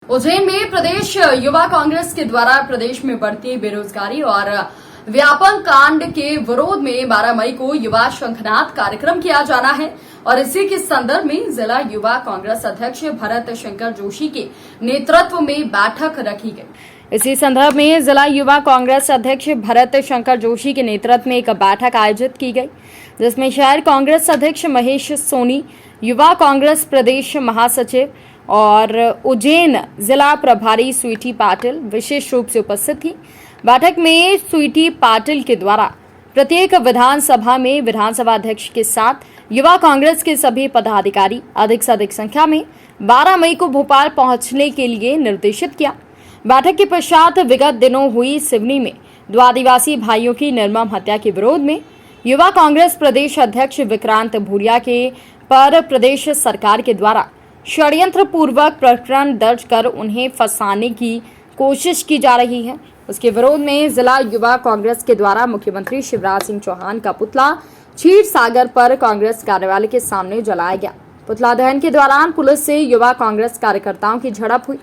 उज्जैन में प्रदेश युवा कांग्रेस के द्वारा प्रदेश में बढ़ती बेरोजगारी और व्यापक कांड के विरोध में 12 मई को युवा शंखनाद कार्यक्रम किया जाना है और इसी के संदर्भ में जिला युवा कांग्रेस अध्यक्ष भरत शंकर जोशी के नेतृत्व में बैठक रखी गई। इसी संदर्भ में जिला युवा कांग्रेस अध्यक्ष भरत शंकर जोशी के नेतृत्व में एक बैठक आयोजित की गई, जिसमें शहर कांग्रेस अध्यक्ष महेश सोनी, युवा कांग्रेस प्रदेश महासचिव और उज्जैन जिला प्रभारी स्वीटी पाटिल विशेष रूप से उपस्थित थी। बैठक में स्वीटी पाटिल के द्वारा प्रत्येक विधानसभा में विधानसभा अध्यक्ष के साथ युवा कांग्रेस के सभी पदाधिकारी अधिक से अधिक संख्या में 12 मई को भोपाल पहुंचने के लिए निर्देशित किया। बैठक के पश्चात विगत दिनों हुई सिवनी में दो आदिवासी भाइयों की निर्मम हत्या के विरोध में युवा कांग्रेस प्रदेश अध्यक्ष विक्रांत भूरिया के पर प्रदेश सरकार के द्वारा षड्यंत्र पूर्वक प्रकरण दर्ज कर उन्हें फंसाने की कोशिश की जा रही है। उसके विरोध में जिला युवा कांग्रेस के द्वारा मुख्यमंत्री शिवराज सिंह चौहान का पुतला क्षीर सागर पर कांग्रेस कार्यालय के सामने जलाया गया। पुतला दहन के दौरान पुलिस से युवा कांग्रेस कार्यकर्ताओं की झड़प हुई।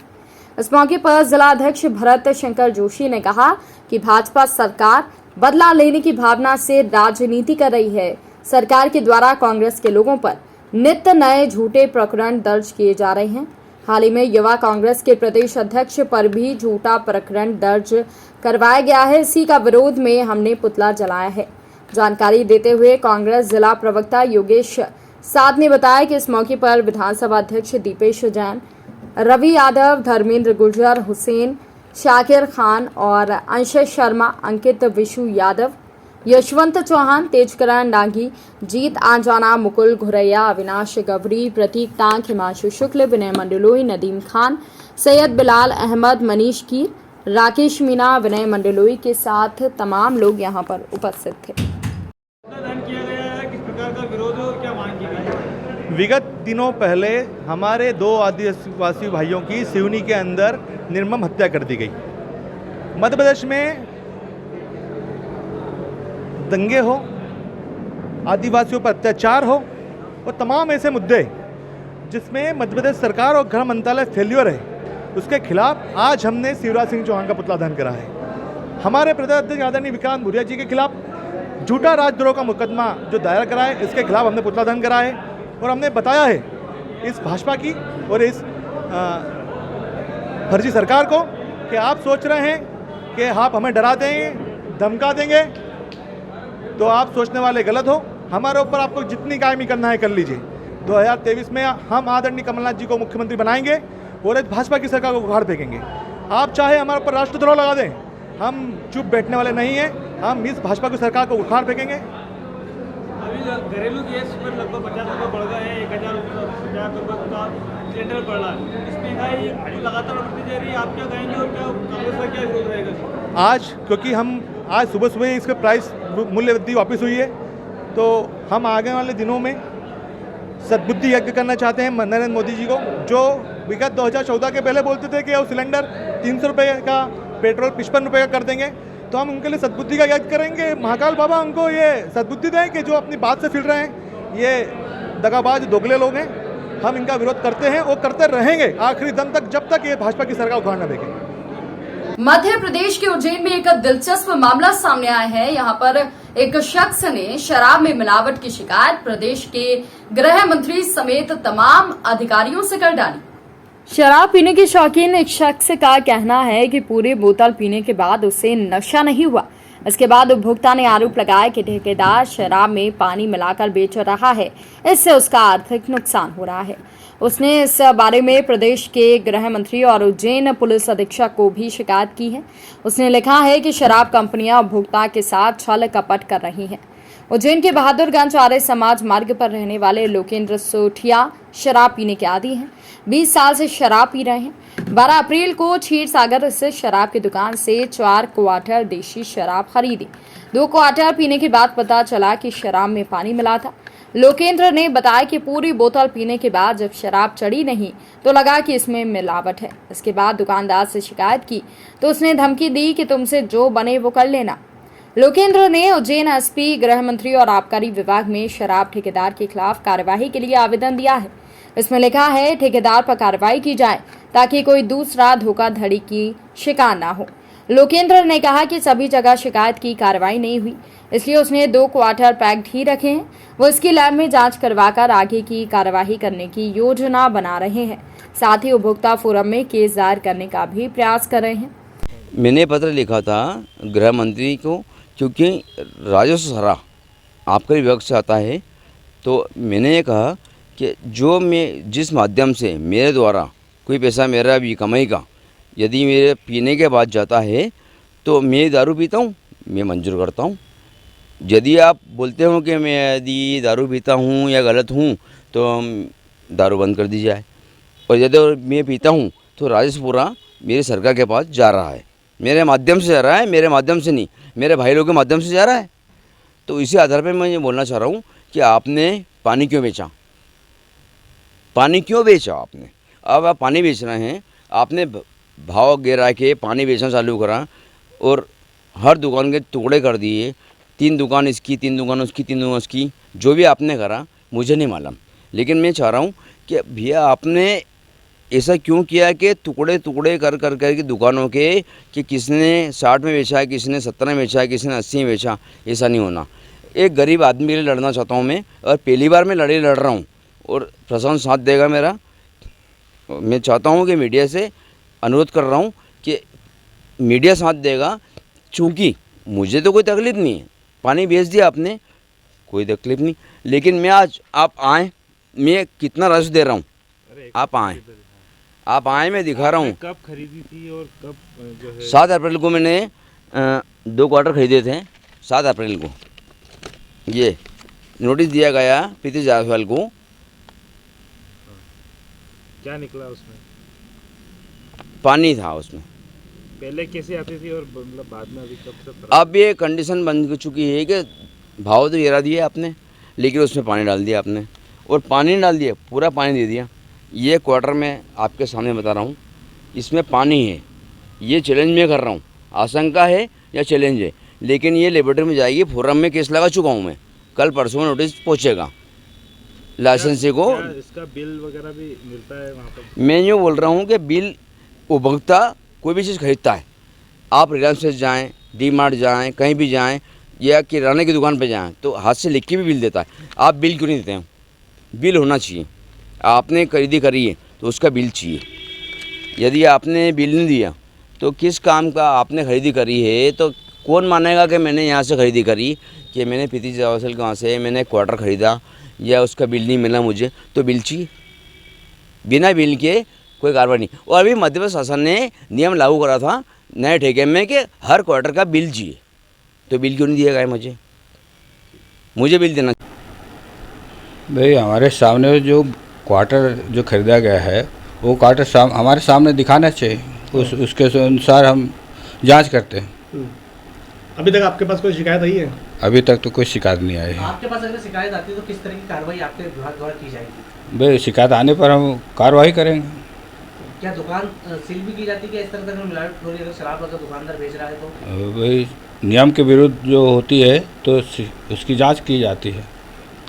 इस मौके पर जिला अध्यक्ष भरत शंकर जोशी ने कहा कि भाजपा सरकार बदला लेने की भावना से राजनीति कर रही है। सरकार के द्वारा कांग्रेस के लोगों पर नित्य नए झूठे प्रकरण दर्ज किए जा रहे हैं। हाल ही में युवा कांग्रेस के प्रदेश अध्यक्ष पर भी झूठा प्रकरण दर्ज करवाया गया है। इसी का विरोध में हमने पुतला जलाया है। जानकारी देते हुए कांग्रेस जिला प्रवक्ता योगेश साध ने बताया कि इस मौके पर विधानसभा अध्यक्ष दीपेश जैन, रवि यादव, धर्मेंद्र गुर्जर, हुसैन, शाकिर खान और अंशज शर्मा, अंकित विशु यादव, यशवंत चौहान, तेजकरण डांगी, जीत आंजाना, मुकुल घुरैया, अविनाश गवरी, प्रतीक तांग, हिमांशु शुक्ल, विनय मंडलोई, नदीम खान, सैयद बिलाल अहमद, मनीष कीर, राकेश मीना, विनय मंडलोई के साथ तमाम लोग यहां पर उपस्थित थे। किया गया है, किस प्रकार का विरोध है और क्या मांग की गई है? विगत दिनों पहले हमारे दो आदिवासी भाइयों की सिवनी के अंदर निर्मम हत्या कर दी गई। मध्य प्रदेश में दंगे हो, आदिवासियों पर अत्याचार हो और तमाम ऐसे मुद्दे जिसमें मध्य प्रदेश सरकार और गृह मंत्रालय फेल्योर है, उसके खिलाफ आज हमने शिवराज सिंह चौहान का पुतला दहन करा है। हमारे प्रदेश अध्यक्ष आदरणीय विक्रांत भूरिया जी के खिलाफ झूठा राजद्रोह का मुकदमा जो दायर करा है, इसके खिलाफ हमने पुतला दहन करा है और हमने बताया है इस भाजपा की और इस फर्जी सरकार को कि आप सोच रहे हैं कि आप हमें डरा देंगे, धमका देंगे, तो आप सोचने वाले गलत हो। हमारे ऊपर आपको जितनी कायमी करना है कर लीजिए। 2023 में हम आदरणीय कमलनाथ जी को मुख्यमंत्री बनाएंगे और इस भाजपा की सरकार को उखाड़ फेंकेंगे। आप चाहे हमारे ऊपर राष्ट्रद्रोह लगा दें, हम चुप बैठने वाले नहीं हैं। हम इस भाजपा की सरकार को उखाड़ फेंकेंगे। अभी घरेलू गैस पर लगभग 50 रुपये बढ़ गए हैं, 1050 रुपये का सिलेंडर बढ़ रहा है। इस महंगाई लगातार बढ़ती जा रही है। आप क्या कहेंगे और क्या कांग्रेस का क्या विरोध रहेगा? आज क्योंकि हम आज सुबह सुबह इसके प्राइस मूल्य वृद्धि वापस हुई है, तो हम आगे वाले दिनों में सद्बुद्धि यज्ञ करना चाहते हैं नरेंद्र मोदी जी को, जो विगत 2014 के पहले बोलते थे कि वो सिलेंडर 300 रुपये का, पेट्रोल 55 रुपये का कर देंगे। तो हम उनके लिए सद्बुद्धि का यज्ञ करेंगे। महाकाल बाबा उनको ये सद्बुद्धि दें कि जो अपनी बात से फिर रहे हैं, ये दगाबाज दोगले लोग हैं। हम इनका विरोध करते हैं और करते रहेंगे आखिरी दम तक, जब तक ये भाजपा की सरकार उखाड़ न देंगे। मध्य प्रदेश के उज्जैन में एक दिलचस्प मामला सामने आया है। यहाँ पर एक शख्स ने शराब में मिलावट की शिकायत प्रदेश के गृह मंत्री समेत तमाम अधिकारियों से कर डाली। शराब पीने के शौकीन एक शख्स का कहना है कि पूरी बोतल पीने के बाद उसे नशा नहीं हुआ। इसके बाद उपभोक्ता ने आरोप लगाया कि ठेकेदार शराब में पानी मिलाकर बेच रहा है, इससे उसका आर्थिक नुकसान हो रहा है। उसने इस बारे में प्रदेश के गृह मंत्री और उज्जैन पुलिस अधीक्षक को भी शिकायत की है। उसने लिखा है कि शराब कंपनियां उपभोक्ता के साथ छल कपट कर रही हैं। उज्जैन के बहादुरगंज आर्य समाज मार्ग पर रहने वाले लोकेंद्र सोठिया शराब पीने के आदी हैं। 20 साल से शराब पी रहे हैं। 12 अप्रैल को क्षीर सागर स्थित शराब की दुकान से 4 क्वार्टर देशी शराब खरीदी। 2 क्वार्टर पीने के बाद पता चला कि शराब में पानी मिला था। लोकेंद्र ने बताया कि पूरी बोतल पीने के बाद जब शराब चढ़ी नहीं तो लगा कि इसमें मिलावट है। इसके बाद दुकानदार से शिकायत की तो उसने धमकी दी कि तुमसे जो बने वो कर लेना। लोकेंद्र ने उज्जैन एसपी, गृह मंत्री और आबकारी विभाग में शराब ठेकेदार के खिलाफ कार्यवाही के लिए आवेदन दिया है। इसमें लिखा है ठेकेदार पर कार्रवाई की जाए ताकि कोई दूसरा धोखाधड़ी की शिकार ना हो। लोकेंद्र ने कहा कि सभी जगह शिकायत की कार्रवाई नहीं हुई, इसलिए उसने 2 क्वार्टर पैक्ड ही रखे हैं। वो इसकी लैब में जांच करवाकर आगे की कार्यवाही करने की योजना बना रहे हैं। साथ ही उपभोक्ता फोरम में केस दायर करने का भी प्रयास कर रहे हैं। मैंने पत्र लिखा था गृह मंत्री को, क्योंकि राजस्व सारा आबकारी विभाग से आता है। तो मैंने ये कहा कि जो मैं जिस माध्यम से मेरे द्वारा कोई पैसा मेरा भी कमाई का यदि मेरे पीने के बाद जाता है तो मैं दारू पीता हूँ, मैं मंजूर करता हूँ। यदि आप बोलते हो कि मैं यदि दारू पीता हूँ या गलत हूँ तो दारू बंद कर दी जाए, और यदि मैं पीता हूँ तो राजस्व पूरा मेरी सरकार के पास जा रहा है, मेरे माध्यम से जा रहा है, मेरे माध्यम से नहीं, मेरे भाई लोगों के माध्यम से जा रहा है। तो इसी आधार पर मैं ये बोलना चाह रहा हूँ कि आपने पानी क्यों बेचा, पानी क्यों बेचा आपने? अब आप पानी बेच रहे हैं, आपने भाव गिरा के पानी बेचना चालू करा और हर दुकान के टुकड़े कर दिए, 3 दुकान इसकी, 3 दुकान उसकी, 3 दुकान उसकी, जो भी आपने करा मुझे नहीं मालूम। लेकिन मैं चाह रहा हूँ कि भैया आपने ऐसा क्यों किया कि टुकड़े टुकड़े कर कर के दुकानों के, कि किसने 60 में बेचा है, किसने 70 में बेचा है, किसने 80 में बेचा। ऐसा नहीं होना। एक गरीब आदमी के लिए लड़ना चाहता हूँ मैं, और पहली बार मैं लड़ रहा हूँ और प्रशासन साथ देगा मेरा। मैं चाहता हूँ कि मीडिया से अनुरोध कर रहा हूँ कि मीडिया साथ देगा, चूँकि मुझे तो कोई तकलीफ़ नहीं है, पानी बेच दिया आपने, कोई तकलीफ़ नहीं। लेकिन मैं आज आप आएँ, मैं कितना राजस्व दे रहा हूँ, आप आए मैं दिखा रहा हूँ। कब खरीदी थी और कब जो है? 7 अप्रैल को मैंने 2 क्वार्टर खरीदे थे। 7 अप्रैल को ये नोटिस दिया गया प्रीति जायसवाल को। क्या निकला उसमें? पानी था उसमें। पहले कैसे आती थी और मतलब बाद में अभी कब तक? अब ये कंडीशन बन चुकी है कि भाव तो गिरा दिया आपने, लेकिन उसमें पानी डाल दिया आपने, और पानी नहीं डाल दिया, पूरा पानी दे दिया। ये क्वार्टर में आपके सामने बता रहा हूँ, इसमें पानी है। ये चैलेंज मैं कर रहा हूँ, आशंका है या चैलेंज है, लेकिन ये लेबोरेटरी में जाएगी। फोरम में केस लगा चुका हूँ मैं, कल परसों में नोटिस पहुँचेगा लाइसेंसी को। इसका बिल वगैरह भी मिलता है वहाँ पर? मैं यूँ बोल रहा हूँ कि बिल उपभोक्ता कोई भी चीज़ खरीदता है, आप रिलायंस से जाएँ, डी मार्ट जाएँ, कहीं भी जाएँ या किराने की दुकान पे जाएँ, तो हाथ से लिख के भी बिल देता है। आप बिल क्यों नहीं देते हैं? बिल होना चाहिए। आपने खरीदी करी है तो उसका बिल चाहिए। यदि आपने बिल नहीं दिया तो किस काम का आपने खरीदी करी है, तो कौन मानेगा कि मैंने यहाँ से खरीदी करी, कि मैंने प्रीति जायसवाल के वहाँ से मैंने क्वार्टर ख़रीदा या उसका बिल नहीं मिला मुझे, तो बिल चाहिए। बिना बिल के कोई कार्रवाई नहीं। और अभी मध्य प्रदेश शासन ने नियम लागू करा था नए ठेके में कि हर क्वार्टर का बिल चाहिए, तो बिल क्यों नहीं दिया गया मुझे बिल देना। भाई हमारे सामने जो क्वार्टर जो खरीदा गया है वो क्वार्टर हमारे सामने दिखाना चाहिए, उसके अनुसार हम जांच करते हैं। अभी तक आपके पास कोई शिकायत आई है? अभी तक तो कोई शिकायत नहीं आई है। आपके पास अगर शिकायत आती है तो किस तरह की कार्रवाई आपके विभाग द्वारा की जाएगी? भाई शिकायत आने पर हम कार्रवाई करेंगे। क्या दुकान सील भी की जाती है? इस तरह का मिलावट हो रही है, अगर शराब अगर दुकानदार बेच रहा है तो? भाई नियम के विरुद्ध जो होती है तो उसकी जांच की जाती है।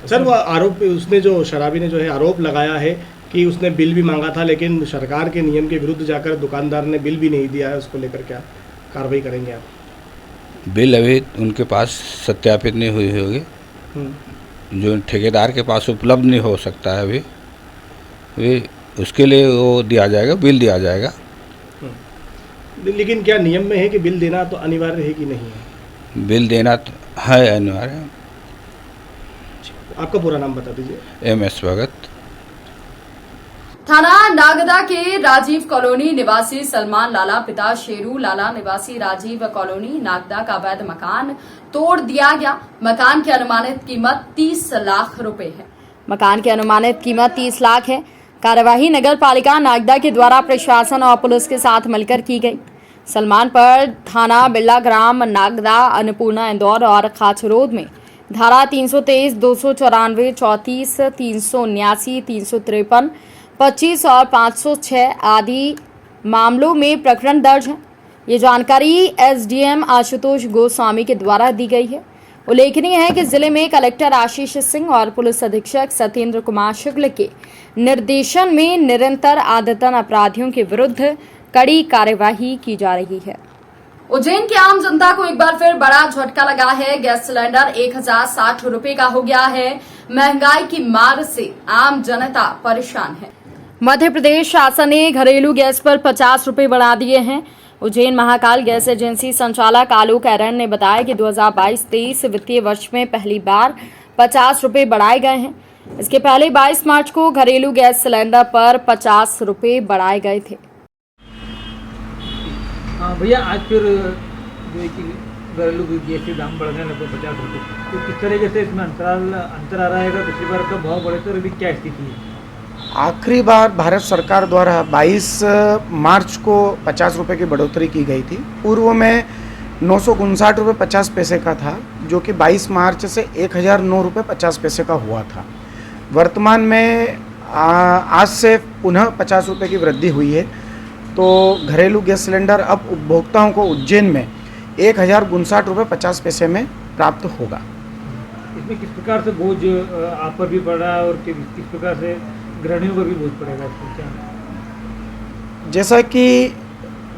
सर वो आरोप, उसने जो शराबी ने जो है आरोप लगाया है कि उसने बिल भी मांगा था, लेकिन सरकार के नियम के विरुद्ध जाकर दुकानदार ने बिल भी नहीं दिया है, उसको लेकर क्या कार्रवाई करेंगे आप? बिल अभी उनके पास सत्यापित नहीं हुई होगी, जो ठेकेदार के पास उपलब्ध नहीं हो सकता है अभी उसके लिए वो दिया जाएगा, बिल दिया जाएगा। लेकिन क्या नियम में है कि बिल देना तो अनिवार्य है कि नहीं है? बिल देना तो है अनिवार्य। आपका पूरा नाम बता दीजिए। MS भगत। थाना नागदा के राजीव कॉलोनी निवासी सलमान लाला पिता शेरू लाला निवासी राजीव कॉलोनी नागदा का अवैध मकान तोड़ दिया गया। मकान की अनुमानित कीमत 30 लाख रुपए है। मकान की अनुमानित कीमत 30 लाख है। कार्यवाही नगर पालिका नागदा के द्वारा प्रशासन और पुलिस के साथ मिलकर की गई। सलमान पर थाना बिरला ग्राम नागदा, अन्नपूर्णा इंदौर और खाचरोद में धारा 323, 294, 34, 379, 353, 25 और 506 आदि मामलों में प्रकरण दर्ज है। ये जानकारी एसडीएम आशुतोष गोस्वामी के द्वारा दी गई है। उल्लेखनीय है कि जिले में कलेक्टर आशीष सिंह और पुलिस अधीक्षक सत्येंद्र कुमार शुक्ल के निर्देशन में निरंतर आदतन अपराधियों के विरुद्ध कड़ी कार्यवाही की जा रही है। उज्जैन की आम जनता को एक बार फिर बड़ा झटका लगा है। गैस सिलेंडर 1060 रुपए का हो गया है। महंगाई की मार से आम जनता परेशान है। मध्य प्रदेश शासन ने घरेलू गैस पर 50 रुपए बढ़ा दिए हैं। उज्जैन महाकाल गैस एजेंसी संचालक आलोक एरन ने बताया कि 2022-23 वित्तीय वर्ष में पहली बार 50 रुपए बढ़ाए गए हैं। इसके पहले 22 मार्च को घरेलू गैस सिलेंडर पर 50 रुपए बढ़ाए गए थे। हाँ भैया, आज फिर जो है कि घरेलू गैस के दाम बढ़ गए लगभग 50 रुपये, तो किस तरीके से इसमें अंतर आ रहा है? पिछली बार का भाव बढ़े तो अभी क्या स्थिति है? आखिरी बार भारत सरकार द्वारा 22 मार्च को 50 रुपये की बढ़ोतरी की गई थी। पूर्व में 959 रुपये 50 पैसे का था, जो कि 22 मार्च से 1009 रुपये 50 पैसे का हुआ था। वर्तमान में आज से पुनः 50 रुपये की वृद्धि हुई है। तो घरेलू गैस सिलेंडर अब उपभोक्ताओं को उज्जैन में 1059 रुपये 50 पैसे में प्राप्त होगा। इसमें किस प्रकार से बोझ आप पर भी पड़ रहा है और किस प्रकार से गृहिणियों पर भी बोझ पड़ेगा इसमें क्या? जैसा कि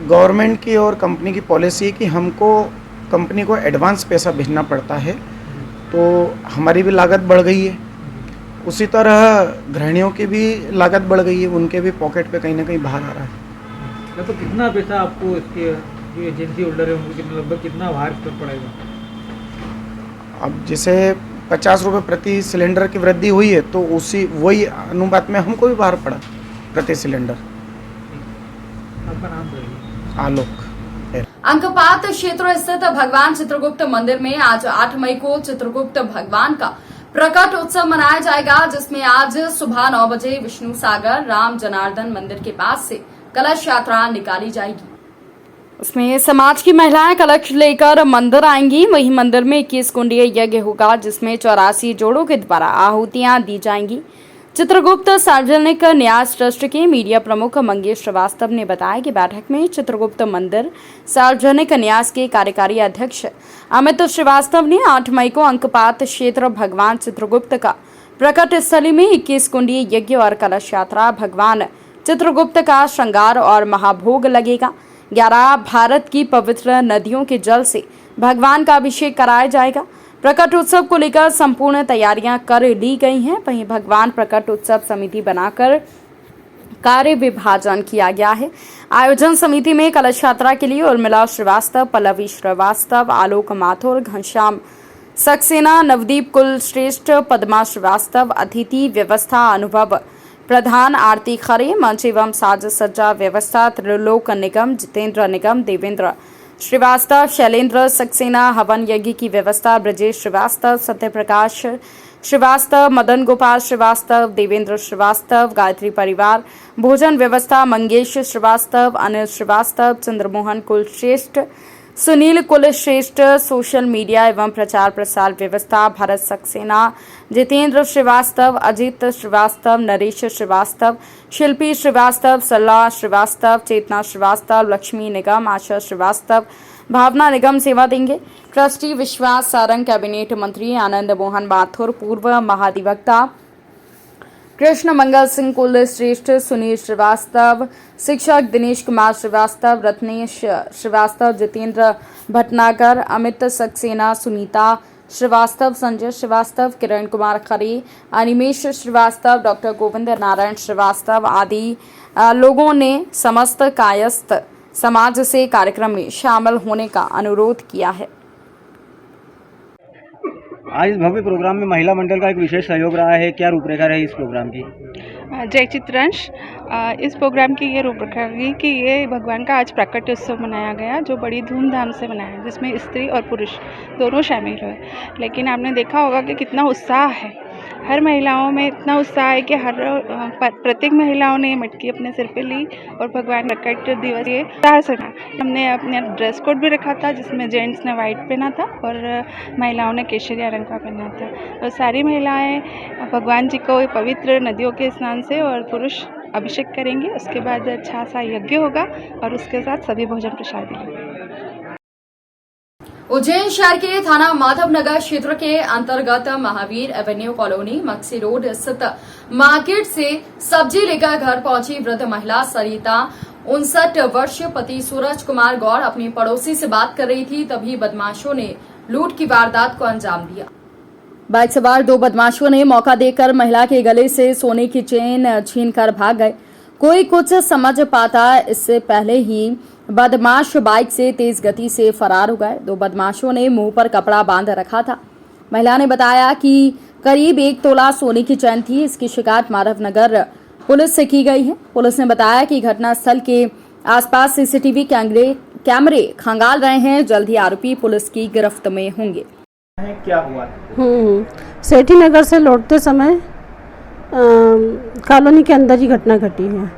गवर्नमेंट की और कंपनी की पॉलिसी है कि हमको कंपनी को एडवांस पैसा भेजना पड़ता है, तो हमारी भी लागत बढ़ गई है। उसी तरह गृहिणियों की भी लागत बढ़ गई है, उनके भी पॉकेट पे कहीं ना कहीं बाहर आ रहा है। तो कितना पैसा आपको इसके जो एजेंसी होल्डर है उनको लगभग कितना भार पड़ेगा? अब जैसे 50 रुपये प्रति सिलेंडर की वृद्धि हुई है, तो वही अनुपात में हमको भी बाहर पड़ा प्रति सिलेंडर। आपका नाम बताइए। आलोक। अंकपात क्षेत्र स्थित भगवान चित्रगुप्त मंदिर में आज 8 मई को चित्रगुप्त भगवान का प्रकट उत्सव मनाया जाएगा, जिसमें आज सुबह 9 बजे विष्णु सागर राम जनार्दन मंदिर के पास से कलश यात्रा निकाली जाएगी। उसमें समाज की महिलाएं कलश लेकर मंदिर आएंगी। वहीं मंदिर में 21 कुंडीय यज्ञ होगा, जिसमें 84 जोड़ों के द्वारा आहुतियां दी जाएंगी। चित्रगुप्त सार्वजनिक न्यास ट्रस्ट के मीडिया प्रमुख मंगेश श्रीवास्तव ने बताया कि बैठक में चित्रगुप्त मंदिर सार्वजनिक न्यास के कार्यकारी अध्यक्ष अमित श्रीवास्तव ने 8 मई को अंकपात क्षेत्र भगवान चित्रगुप्त का प्रकट स्थली में 21 कुंडीय यज्ञ और कलश यात्रा, भगवान चित्रगुप्त का श्रृंगार और महाभोग लगेगा। 11 भारत की पवित्र नदियों के जल से भगवान का अभिषेक कराया जाएगा। प्रकट उत्सव को लेकर संपूर्ण तैयारियां कर ली गई हैं। वहीं भगवान प्रकट उत्सव समिति बनाकर कार्य विभाजन किया गया है। आयोजन समिति में कलश यात्रा के लिए उर्मिला श्रीवास्तव, पल्लवी श्रीवास्तव, आलोक माथुर, घनश्याम सक्सेना, नवदीप कुलश्रेष्ठ, पद्मा श्रीवास्तव, अतिथि व्यवस्था अनुभव प्रधान, आरती खरे, मंच एवं साज सज्जा व्यवस्था त्रिलोक निगम, जितेंद्र निगम, देवेंद्र श्रीवास्तव, शैलेंद्र सक्सेना, हवन यज्ञ की व्यवस्था ब्रजेश श्रीवास्तव, सत्यप्रकाश श्रीवास्तव, मदन गोपाल श्रीवास्तव, देवेंद्र श्रीवास्तव, गायत्री परिवार, भोजन व्यवस्था मंगेश श्रीवास्तव, अनिल श्रीवास्तव, चंद्रमोहन कुलश्रेष्ठ, सुनील कुलश्रेष्ठ, सोशल मीडिया एवं प्रचार प्रसार व्यवस्था भरत सक्सेना, जितेंद्र श्रीवास्तव, अजित श्रीवास्तव, नरेश श्रीवास्तव, शिल्पी श्रीवास्तव, सल्ला श्रीवास्तव, चेतना श्रीवास्तव, लक्ष्मी निगम, आशा श्रीवास्तव, भावना निगम सेवा देंगे। ट्रस्टी विश्वास सारंग, कैबिनेट मंत्री आनंद मोहन माथुर, पूर्व महाधिवक्ता कृष्ण मंगल सिंह कुलश्रेष्ठ, सुनील श्रीवास्तव, शिक्षक दिनेश कुमार श्रीवास्तव, रत्नेश श्रीवास्तव, जितेंद्र भटनागर, अमित सक्सेना, सुनीता श्रीवास्तव, संजय श्रीवास्तव, किरण कुमार खरे, अनिमेश श्रीवास्तव, डॉक्टर गोविंद नारायण श्रीवास्तव आदि लोगों ने समस्त कायस्थ समाज से कार्यक्रम में शामिल होने का अनुरोध किया है। आज इस भव्य प्रोग्राम में महिला मंडल का एक विशेष सहयोग रहा है, क्या रूपरेखा रही इस प्रोग्राम की? जय चित्रांश। इस प्रोग्राम की ये रूपरेखा रही कि ये भगवान का आज प्रकट उत्सव मनाया गया, जो बड़ी धूमधाम से मनाया, जिसमें स्त्री और पुरुष दोनों शामिल हुए। लेकिन आपने देखा होगा कि कितना उत्साह है, हर महिलाओं में इतना उत्साह है कि प्रत्येक महिलाओं ने मटकी अपने सिर पे ली और भगवान प्रकट दिवस ये उत्साह से हमने अपने ड्रेस कोड भी रखा था, जिसमें जेंट्स ने वाइट पहना था और महिलाओं ने केसरिया रंग का पहना था। और सारी महिलाएं भगवान जी को पवित्र नदियों के स्नान से और पुरुष अभिषेक करेंगे, उसके बाद अच्छा सा यज्ञ होगा और उसके साथ सभी भोजन प्रसाद होगा। उज्जैन शहर के थाना माधवनगर क्षेत्र के अंतर्गत Mahavir Avenue colony Maksi road स्थित मार्केट से सब्जी लेकर घर पहुंची वृद्ध महिला सरिता 59 वर्षीय पति सूरज कुमार गौड़ अपनी पड़ोसी से बात कर रही थी, तभी बदमाशों ने लूट की वारदात को अंजाम दिया। बाइक सवार 2 बदमाशों ने मौका देकर महिला के गले से सोने की चेन छीनकर भाग गए। कोई कुछ समझ पाता इससे पहले ही बदमाश बाइक से तेज गति से फरार हो गए। 2 बदमाशों ने मुंह पर कपड़ा बांध रखा था। महिला ने बताया कि करीब 1 तोला सोने की चैन थी। इसकी शिकायत माधवनगर पुलिस से की गई है। पुलिस ने बताया कि घटनास्थल के आसपास सीसीटीवी कैमरे खंगाल रहे हैं। जल्द ही आरोपी पुलिस की गिरफ्त में होंगे। क्या हुआ? सेठी नगर से लौटते समय कॉलोनी के अंदर ही घटना घटी है।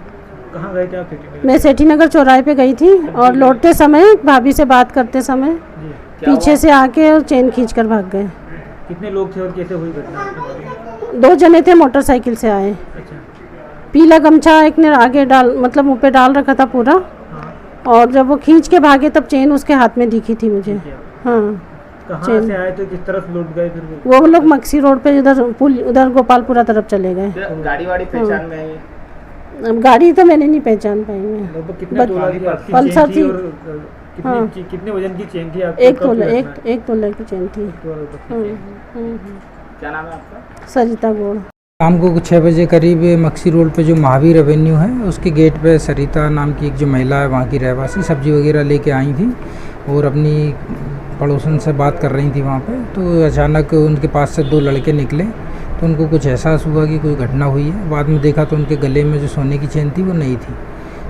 कहाँ गए थे आप? मैं सेठी नगर चौराहे पे गई थी और लौटते समय भाभी से बात करते समय पीछे से आके और चेन खींचकर भाग गए। कितने लोग थे और कैसे हुई घटना? 2 जने थे, मोटरसाइकिल से आए। पीला गमछा एक ने आगे मतलब मुँह पे डाल रखा था पूरा, और जब वो खींच के भागे तब चेन उसके हाथ में दिखी थी मुझे। हाँ, कहाँ से आए तो किस तरफ लौट गए फिर? वो लोग मक्सी रोड पे उधर गोपालपुरा तरफ चले गए। गाड़ी वाड़ी पहचान में आई? अब गाड़ी तो मैंने नहीं पहचान पाई मैं। कितने तोला की पल्सर थी। कितने वजन की चेन थी आपकी? 1 तोले की चेन थी। क्या नाम है आपका? सरिता गौड़। शाम को 6 बजे करीब मक्सी रोड पे जो महावीर एवेन्यू है उसके गेट पे सरिता नाम की एक जो महिला है वहाँ की रहवासी सब्जी वगैरह लेके आई थी और अपनी पड़ोसन से बात कर रही थी वहाँ पे। तो अचानक उनके पास से 2 लड़के निकले तो उनको कुछ एहसास हुआ कि कोई घटना हुई है। बाद में देखा तो उनके गले में जो सोने की चेन थी वो नहीं थी,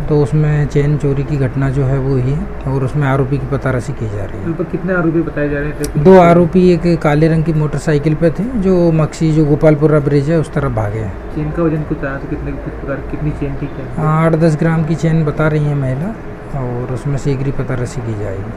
तो उसमें चेन चोरी की घटना जो है वो हुई है और उसमें आरोपी की पताराशी की जा रही है। तो कितने आरोपी बताए जा रहे थे? 2 आरोपी एक काले रंग की मोटरसाइकिल पे थे जो मक्सी जो गोपालपुरा ब्रिज है उस तरफ भागे हैं। चेन का वजन कुछ आया तो कितनी चेन थी? 8-10 ग्राम की चेन बता रही है महिला और उसमें शीघ्र पताराशी की जाएगी।